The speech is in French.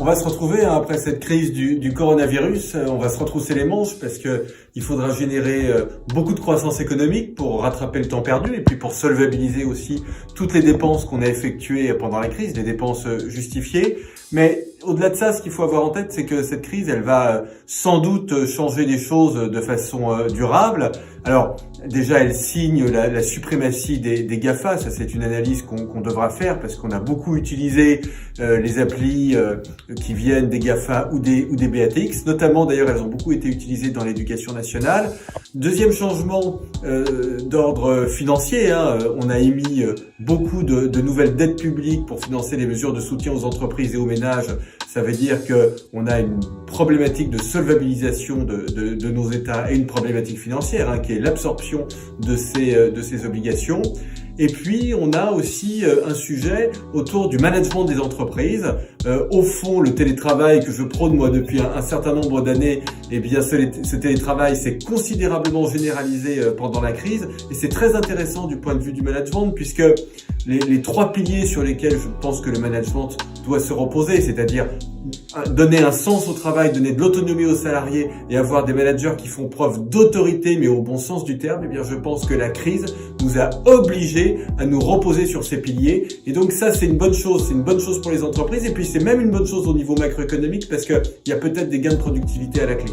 On va se retrouver après cette crise du coronavirus, on va se retrousser les manches parce que il faudra générer beaucoup de croissance économique pour rattraper le temps perdu et puis pour solvabiliser aussi toutes les dépenses qu'on a effectuées pendant la crise, des dépenses justifiées. Mais au-delà de ça, ce qu'il faut avoir en tête, c'est que cette crise, elle va sans doute changer les choses de façon durable. Alors, déjà, elle signe la suprématie des GAFA. Ça, c'est une analyse qu'on devra faire parce qu'on a beaucoup utilisé les applis qui viennent des GAFA ou des BATX. Notamment, d'ailleurs, elles ont beaucoup été utilisées dans l'éducation nationale. Deuxième changement d'ordre financier. On a émis beaucoup de nouvelles dettes publiques pour financer les mesures de soutien aux entreprises et aux ménages. Ça veut dire que on a une problématique de solvabilisation de nos États et une problématique financière qui est l'absorption de ces obligations. Et puis, on a aussi un sujet autour du management des entreprises. Au fond, le télétravail que je prône moi depuis un certain nombre d'années, eh bien, ce télétravail s'est considérablement généralisé pendant la crise. Et c'est très intéressant du point de vue du management puisque les trois piliers sur lesquels je pense que le management doit se reposer, c'est-à-dire donner un sens au travail, donner de l'autonomie aux salariés et avoir des managers qui font preuve d'autorité mais au bon sens du terme, eh bien je pense que la crise nous a obligés à nous reposer sur ces piliers et donc ça c'est une bonne chose pour les entreprises et puis c'est même une bonne chose au niveau macroéconomique parce qu'il y a peut-être des gains de productivité à la clé.